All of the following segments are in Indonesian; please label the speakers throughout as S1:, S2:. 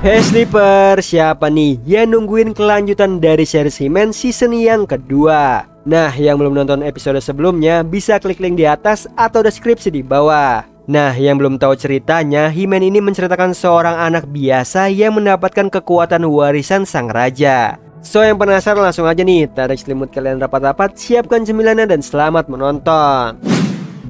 S1: Hey Sleeper, siapa nih yang nungguin kelanjutan dari series He-Man season yang kedua? Nah, yang belum nonton episode sebelumnya bisa klik link di atas atau deskripsi di bawah. Nah, yang belum tahu ceritanya, He-Man ini menceritakan seorang anak biasa yang mendapatkan kekuatan warisan sang raja. So, yang penasaran langsung aja nih, tarik selimut kalian rapat-rapat, siapkan cemilannya dan selamat menonton.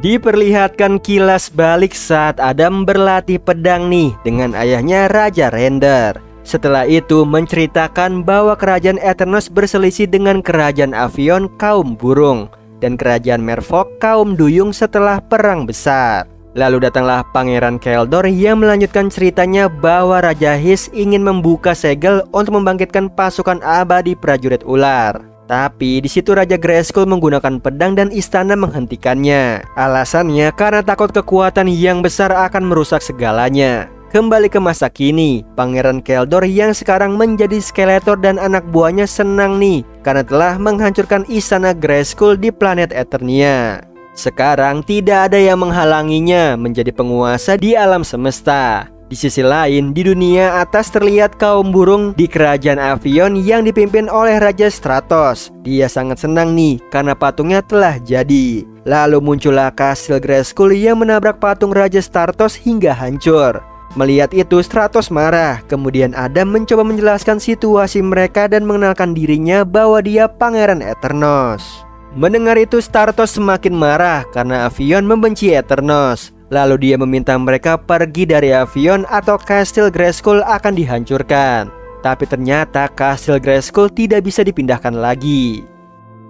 S1: Diperlihatkan kilas balik saat Adam berlatih pedang nih dengan ayahnya Raja Render. Setelah itu menceritakan bahwa kerajaan Eternos berselisih dengan kerajaan Avion kaum burung dan kerajaan Merfolk kaum duyung setelah perang besar. Lalu datanglah Pangeran Keldor yang melanjutkan ceritanya bahwa Raja Hiss ingin membuka segel untuk membangkitkan pasukan abadi prajurit ular. Tapi di situ Raja Grayskull menggunakan pedang dan istana menghentikannya. Alasannya karena takut kekuatan yang besar akan merusak segalanya. Kembali ke masa kini, Pangeran Keldor yang sekarang menjadi Skeletor dan anak buahnya senang nih karena telah menghancurkan istana Grayskull di planet Eternia. Sekarang tidak ada yang menghalanginya menjadi penguasa di alam semesta. Di sisi lain, di dunia atas terlihat kaum burung di kerajaan Avion yang dipimpin oleh Raja Stratos. Dia sangat senang nih karena patungnya telah jadi. Lalu muncullah kastil Grayskull yang menabrak patung Raja Stratos hingga hancur. Melihat itu, Stratos marah. Kemudian Adam mencoba menjelaskan situasi mereka dan mengenalkan dirinya bahwa dia Pangeran Eternos. Mendengar itu, Stratos semakin marah karena Avion membenci Eternos. Lalu dia meminta mereka pergi dari Avion atau kastil Grayskull akan dihancurkan. Tapi ternyata kastil Grayskull tidak bisa dipindahkan lagi.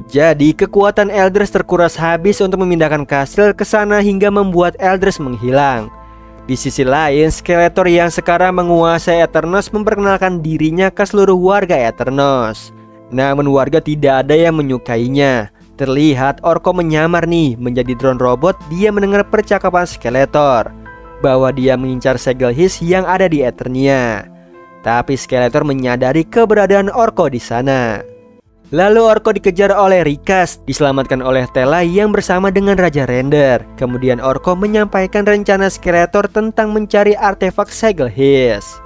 S1: Jadi kekuatan Elders terkuras habis untuk memindahkan kastil ke sana hingga membuat Elders menghilang. Di sisi lain, Skeletor yang sekarang menguasai Eternos memperkenalkan dirinya ke seluruh warga Eternos. Namun warga tidak ada yang menyukainya. Terlihat Orko menyamar nih menjadi drone robot. Dia mendengar percakapan Skeletor bahwa dia mengincar segel Hiss yang ada di Eternia. Tapi Skeletor menyadari keberadaan Orko di sana. Lalu Orko dikejar oleh Rikas, diselamatkan oleh Tela yang bersama dengan Raja Render. Kemudian Orko menyampaikan rencana Skeletor tentang mencari artefak segel Hiss.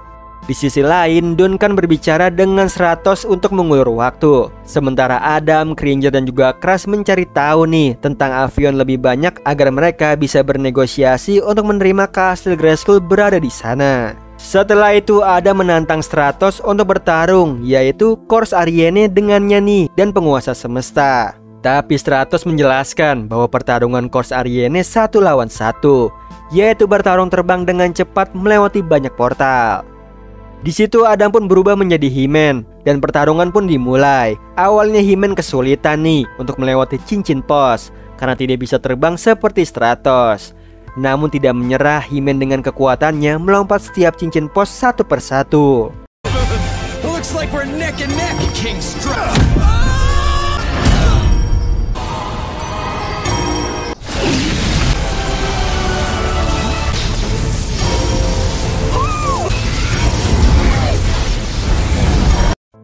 S1: Di sisi lain, Duncan berbicara dengan Stratos untuk mengulur waktu. Sementara Adam, Cringer dan juga Crash mencari tahu nih tentang Avion lebih banyak agar mereka bisa bernegosiasi untuk menerima kastil Grayskull berada di sana. Setelah itu Adam menantang Stratos untuk bertarung, yaitu Kors Ariene dengannya nih dan penguasa semesta. Tapi Stratos menjelaskan bahwa pertarungan Kors Ariene 1 lawan 1, yaitu bertarung terbang dengan cepat melewati banyak portal. Di situ Adam pun berubah menjadi He-Man dan pertarungan pun dimulai. Awalnya He-Man kesulitan nih untuk melewati cincin pos karena tidak bisa terbang seperti Stratos. Namun tidak menyerah, He-Man dengan kekuatannya melompat setiap cincin pos satu persatu. Looks like we're neck and neck, King Stratos.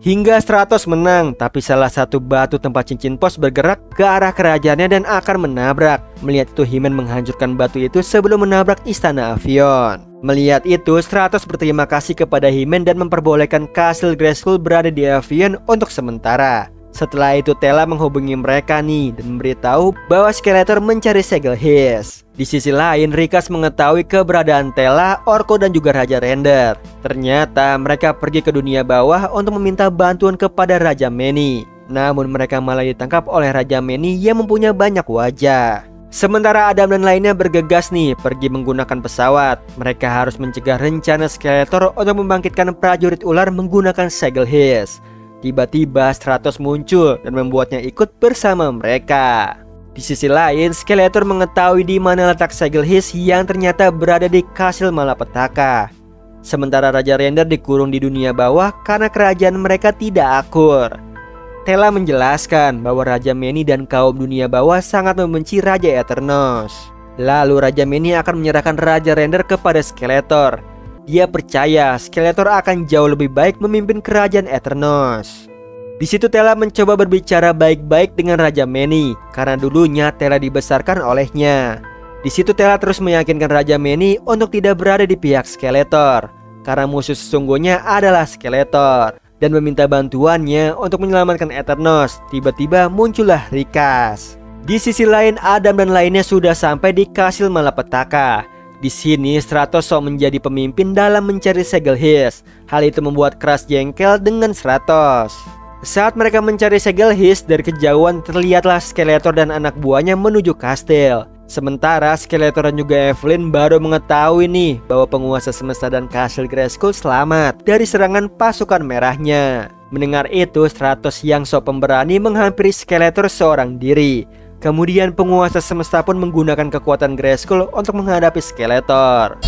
S1: Hingga Stratos menang, tapi salah satu batu tempat cincin pos bergerak ke arah kerajaannya dan akan menabrak. Melihat itu He-Man menghancurkan batu itu sebelum menabrak istana Avion. Melihat itu Stratos berterima kasih kepada He-Man dan memperbolehkan kastil Grayskull berada di Avion untuk sementara. Setelah itu Tela menghubungi mereka nih dan memberitahu bahwa Skeletor mencari segel Hiss. Di sisi lain, Rikas mengetahui keberadaan Tela, Orko dan juga Raja Render. Ternyata mereka pergi ke dunia bawah untuk meminta bantuan kepada Raja Meni. Namun mereka malah ditangkap oleh Raja Meni yang mempunyai banyak wajah. Sementara Adam dan lainnya bergegas nih pergi menggunakan pesawat. Mereka harus mencegah rencana Skeletor untuk membangkitkan prajurit ular menggunakan segel Hiss. Tiba-tiba Stratos muncul dan membuatnya ikut bersama mereka. Di sisi lain, Skeletor mengetahui di mana letak segel Hiss yang ternyata berada di kastil Malapetaka. Sementara Raja Render dikurung di dunia bawah karena kerajaan mereka tidak akur. Tela menjelaskan bahwa Raja Meni dan kaum dunia bawah sangat membenci Raja Eternos. Lalu Raja Meni akan menyerahkan Raja Render kepada Skeletor. Dia percaya Skeletor akan jauh lebih baik memimpin kerajaan Eternos. Di situ Tela mencoba berbicara baik-baik dengan Raja Meni karena dulunya Tela dibesarkan olehnya. Di situ Tela terus meyakinkan Raja Meni untuk tidak berada di pihak Skeletor. karena musuh sesungguhnya adalah Skeletor, dan meminta bantuannya untuk menyelamatkan Eternos. Tiba-tiba muncullah Rikas. Di sisi lain, Adam dan lainnya sudah sampai di Kastil Malapetaka. Di sini Stratos sok menjadi pemimpin dalam mencari segel His. Hal itu membuat Crash jengkel dengan Stratos. Saat mereka mencari segel His, dari kejauhan terlihatlah Skeletor dan anak buahnya menuju kastil. Sementara Skeletor dan juga Evelyn baru mengetahui nih bahwa penguasa semesta dan kastil Grayskull selamat dari serangan pasukan merahnya. Mendengar itu, Stratos yang sok pemberani menghampiri Skeletor seorang diri. Kemudian penguasa semesta pun menggunakan kekuatan Grayskull untuk menghadapi Skeletor.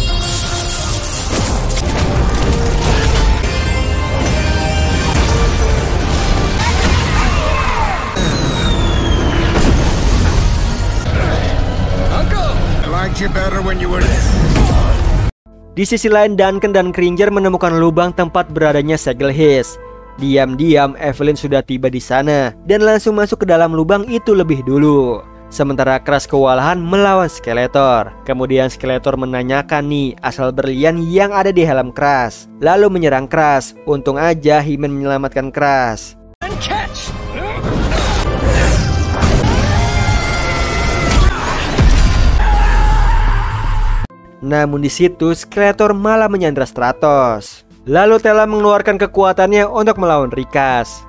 S1: Di sisi lain, Duncan dan Cringer menemukan lubang tempat beradanya segel His. Diam-diam Evelyn sudah tiba di sana dan langsung masuk ke dalam lubang itu lebih dulu. Sementara Crash kewalahan melawan Skeletor. Kemudian Skeletor menanyakan nih asal berlian yang ada di helm Crash, lalu menyerang Crash. Untung aja He-Man menyelamatkan Crash. Namun di situ Skeletor malah menyandra Stratos. Lalu Tela mengeluarkan kekuatannya untuk melawan Rikas.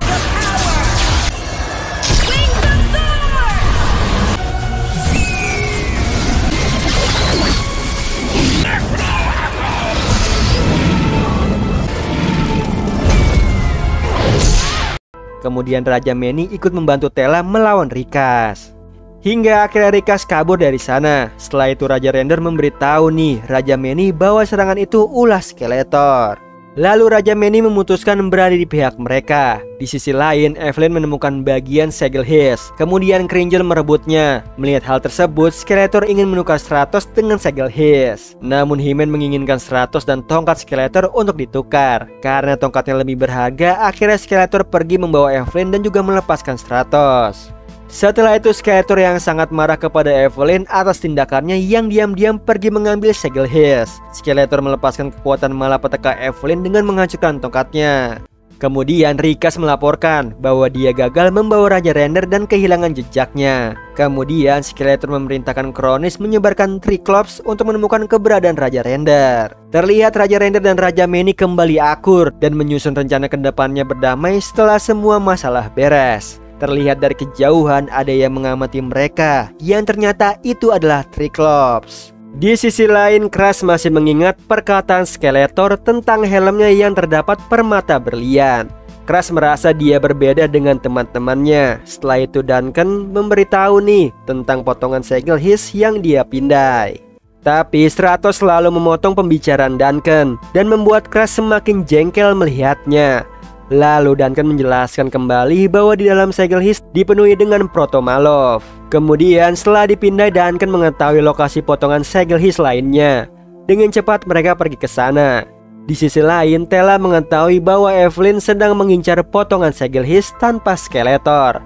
S1: Kemudian Raja Manny ikut membantu Tela melawan Rikas. Hingga akhirnya Rikas kabur dari sana. Setelah itu Raja Render memberitahu nih Raja Manny bahwa serangan itu ulah Skeletor. Lalu Raja Manny memutuskan berada di pihak mereka. Di sisi lain, Evelyn menemukan bagian segel His. Kemudian Cringer merebutnya. Melihat hal tersebut, Skeletor ingin menukar Stratos dengan segel His. Namun He-Man menginginkan Stratos dan tongkat Skeletor untuk ditukar. Karena tongkatnya lebih berharga, akhirnya Skeletor pergi membawa Evelyn dan juga melepaskan Stratos. Setelah itu Skeletor yang sangat marah kepada Evelyn atas tindakannya yang diam-diam pergi mengambil segel His. Skeletor melepaskan kekuatan malapetaka Evelyn dengan menghancurkan tongkatnya. Kemudian Rikas melaporkan bahwa dia gagal membawa Raja Render dan kehilangan jejaknya. Kemudian Skeletor memerintahkan Kronis menyebarkan Triclops untuk menemukan keberadaan Raja Render. Terlihat Raja Render dan Raja Manny kembali akur dan menyusun rencana ke depannya berdamai setelah semua masalah beres. Terlihat dari kejauhan ada yang mengamati mereka, yang ternyata itu adalah Triclops. Di sisi lain, Crash masih mengingat perkataan Skeletor tentang helmnya yang terdapat permata berlian. Crash merasa dia berbeda dengan teman-temannya. Setelah itu Duncan memberitahu nih tentang potongan segel His yang dia pindai. Tapi Stratos selalu memotong pembicaraan Duncan dan membuat Crash semakin jengkel melihatnya. Lalu Duncan menjelaskan kembali bahwa di dalam segel His dipenuhi dengan Proto-Malov. Kemudian setelah dipindai, Duncan mengetahui lokasi potongan segel His lainnya. Dengan cepat mereka pergi ke sana. Di sisi lain, Tela mengetahui bahwa Evelyn sedang mengincar potongan segel His tanpa Skeletor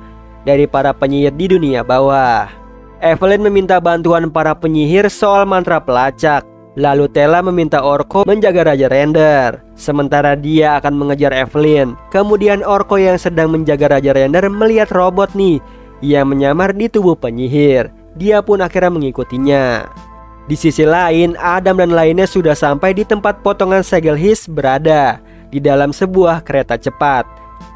S1: dari para penyihir di dunia bawah. Evelyn meminta bantuan para penyihir soal mantra pelacak. Lalu Tela meminta Orko menjaga Raja Render, sementara dia akan mengejar Evelyn. Kemudian Orko yang sedang menjaga Raja Render melihat robot nih yang menyamar di tubuh penyihir. Dia pun akhirnya mengikutinya. Di sisi lain, Adam dan lainnya sudah sampai di tempat potongan segel His berada, di dalam sebuah kereta cepat.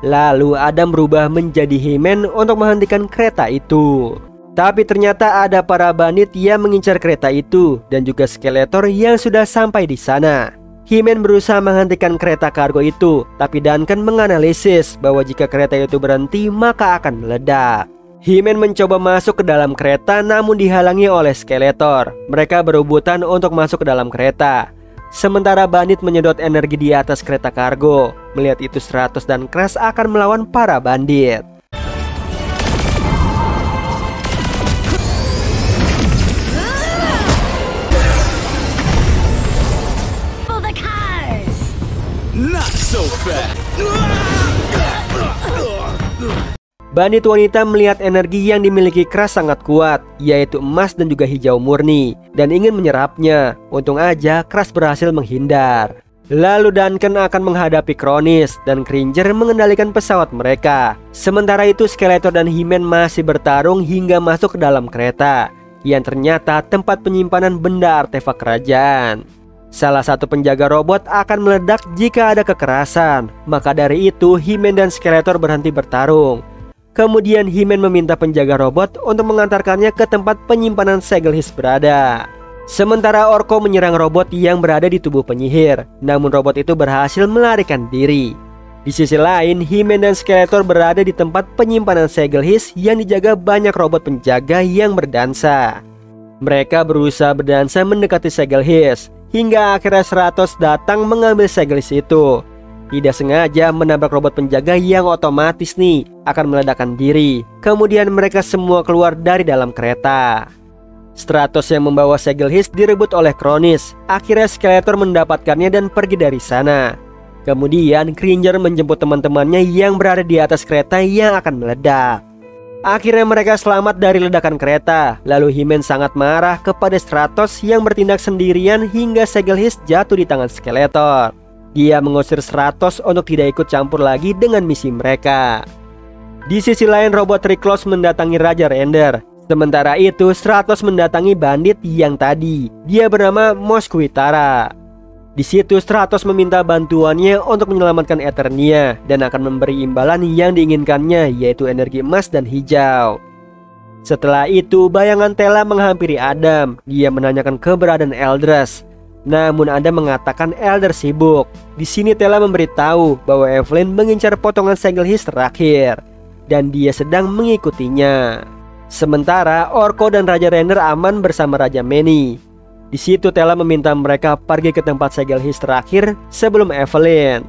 S1: Lalu Adam berubah menjadi He-Man untuk menghentikan kereta itu. Tapi ternyata ada para bandit yang mengincar kereta itu dan juga Skeletor yang sudah sampai di sana. He-Man berusaha menghentikan kereta kargo itu, tapi Duncan menganalisis bahwa jika kereta itu berhenti maka akan meledak. He-Man mencoba masuk ke dalam kereta namun dihalangi oleh Skeletor. Mereka berebutan untuk masuk ke dalam kereta. Sementara bandit menyedot energi di atas kereta kargo. Melihat itu Stratos dan Crash akan melawan para bandit. Bandit wanita melihat energi yang dimiliki Crash sangat kuat, yaitu emas dan juga hijau murni, dan ingin menyerapnya. Untung aja Crash berhasil menghindar. Lalu Duncan akan menghadapi Kronis dan Cringer mengendalikan pesawat mereka. Sementara itu Skeletor dan He-Man masih bertarung hingga masuk ke dalam kereta yang ternyata tempat penyimpanan benda artefak kerajaan. Salah satu penjaga robot akan meledak jika ada kekerasan. Maka dari itu He-Man dan Skeletor berhenti bertarung. Kemudian He-Man meminta penjaga robot untuk mengantarkannya ke tempat penyimpanan Segelhis berada. Sementara Orko menyerang robot yang berada di tubuh penyihir, namun robot itu berhasil melarikan diri. Di sisi lain, He-Man dan Skeletor berada di tempat penyimpanan Segelhis yang dijaga banyak robot penjaga yang berdansa. Mereka berusaha berdansa mendekati Segelhis, hingga akhirnya Stratos datang mengambil Segelhis itu. Tidak sengaja menabrak robot penjaga yang otomatis nih akan meledakkan diri. Kemudian mereka semua keluar dari dalam kereta. Stratos yang membawa Segelhis direbut oleh Kronis. Akhirnya Skeletor mendapatkannya dan pergi dari sana. Kemudian Cringer menjemput teman-temannya yang berada di atas kereta yang akan meledak. Akhirnya mereka selamat dari ledakan kereta. Lalu He-Man sangat marah kepada Stratos yang bertindak sendirian hingga Segelhis jatuh di tangan Skeletor. Dia mengusir Stratos untuk tidak ikut campur lagi dengan misi mereka. Di sisi lain robot Triclops mendatangi Raja Render. Sementara itu Stratos mendatangi bandit yang tadi. Dia bernama Mosquitara. Di situ Stratos meminta bantuannya untuk menyelamatkan Eternia dan akan memberi imbalan yang diinginkannya, yaitu energi emas dan hijau. Setelah itu bayangan Tela menghampiri Adam. Dia menanyakan keberadaan Eldras. Namun Adam mengatakan Elder sibuk. Di sini Tela memberitahu bahwa Evelyn mengincar potongan Segelhis terakhir dan dia sedang mengikutinya. Sementara Orko dan Raja Render aman bersama Raja Manny. Di situ Tela meminta mereka pergi ke tempat Segelhis terakhir sebelum Evelyn.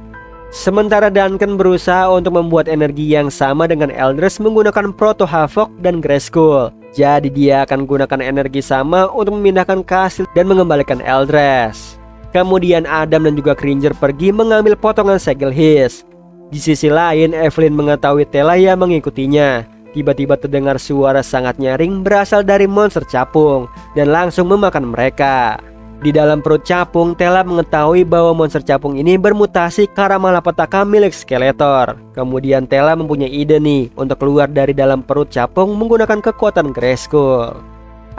S1: Sementara Duncan berusaha untuk membuat energi yang sama dengan Elders menggunakan Proto Havok dan Grayskull. Jadi dia akan gunakan energi sama untuk memindahkan Kasil dan mengembalikan Elders. Kemudian Adam dan juga Cringer pergi mengambil potongan Segelhis. Di sisi lain Evelyn mengetahui Tela yang mengikutinya. Tiba-tiba terdengar suara sangat nyaring berasal dari monster capung dan langsung memakan mereka. Di dalam perut capung, Tela mengetahui bahwa monster capung ini bermutasi ke arah malapetaka milik Skeletor. Kemudian Tela mempunyai ide nih untuk keluar dari dalam perut capung menggunakan kekuatan Grayskull.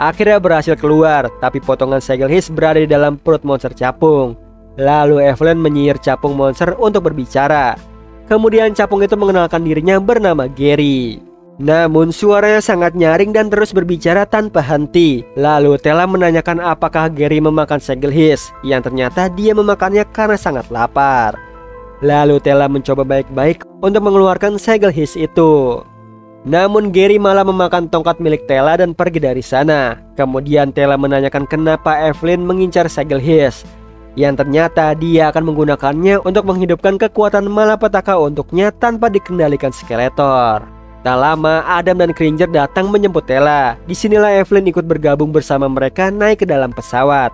S1: Akhirnya berhasil keluar, tapi potongan Segelhis berada di dalam perut monster capung. Lalu Evelyn menyihir capung monster untuk berbicara. Kemudian capung itu mengenalkan dirinya bernama Gary. Namun suaranya sangat nyaring dan terus berbicara tanpa henti. Lalu Tela menanyakan apakah Gary memakan Segelhis, yang ternyata dia memakannya karena sangat lapar. Lalu Tela mencoba baik-baik untuk mengeluarkan Segelhis itu. Namun Gary malah memakan tongkat milik Tela dan pergi dari sana. Kemudian Tela menanyakan kenapa Evelyn mengincar Segelhis, yang ternyata dia akan menggunakannya untuk menghidupkan kekuatan malapetaka untuknya tanpa dikendalikan Skeletor. Tak lama Adam dan Cringer datang menjemput Tela. Disinilah Evelyn ikut bergabung bersama mereka naik ke dalam pesawat.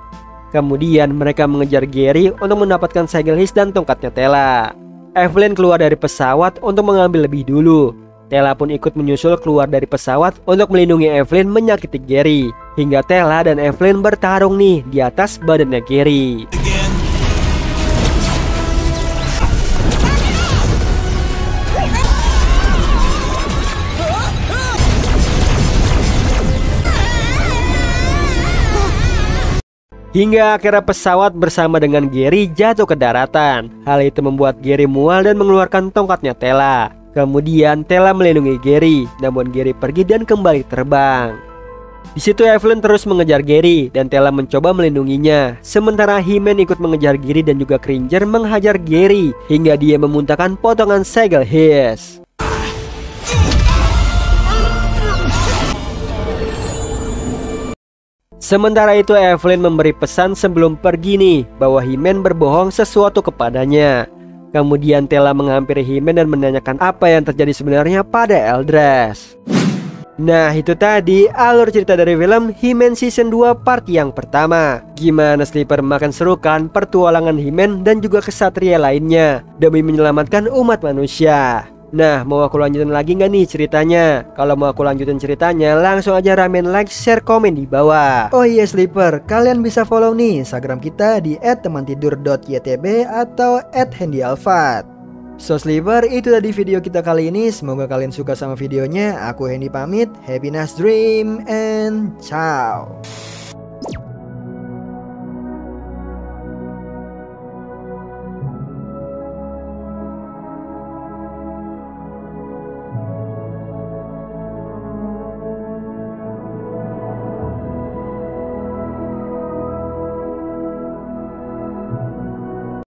S1: Kemudian mereka mengejar Gary untuk mendapatkan Segelhis dan tongkatnya Tela. Evelyn keluar dari pesawat untuk mengambil lebih dulu. Tela pun ikut menyusul keluar dari pesawat untuk melindungi Evelyn menyakiti Gary. Hingga Tela dan Evelyn bertarung nih di atas badannya Gary. Hingga akhirnya pesawat bersama dengan Gary jatuh ke daratan. Hal itu membuat Gary mual dan mengeluarkan tongkatnya Tela. Kemudian Tela melindungi Gary, namun Gary pergi dan kembali terbang. Di situ Evelyn terus mengejar Gary dan Tela mencoba melindunginya. Sementara He-Man ikut mengejar Gary dan juga Cringer menghajar Gary hingga dia memuntahkan potongan Segelhis. Sementara itu Evelyn memberi pesan sebelum pergi nih bahwa He-Man berbohong sesuatu kepadanya. Kemudian Tela menghampiri He-Man dan menanyakan apa yang terjadi sebenarnya pada Eldras. Nah itu tadi alur cerita dari film He-Man Season 2 part yang pertama. Gimana Sleeper makan seru kan pertualangan He-Man dan juga kesatria lainnya demi menyelamatkan umat manusia. Nah, mau aku lanjutin lagi nggak nih ceritanya? Kalau mau aku lanjutin ceritanya, langsung aja ramen like, share, komen di bawah.
S2: Oh iya Sleeper, kalian bisa follow nih Instagram kita di @temantidur.ytb atau @handyalfat. So Sleeper, itu tadi video kita kali ini. Semoga kalian suka sama videonya. Aku Hendy pamit. Happy nice dream and ciao.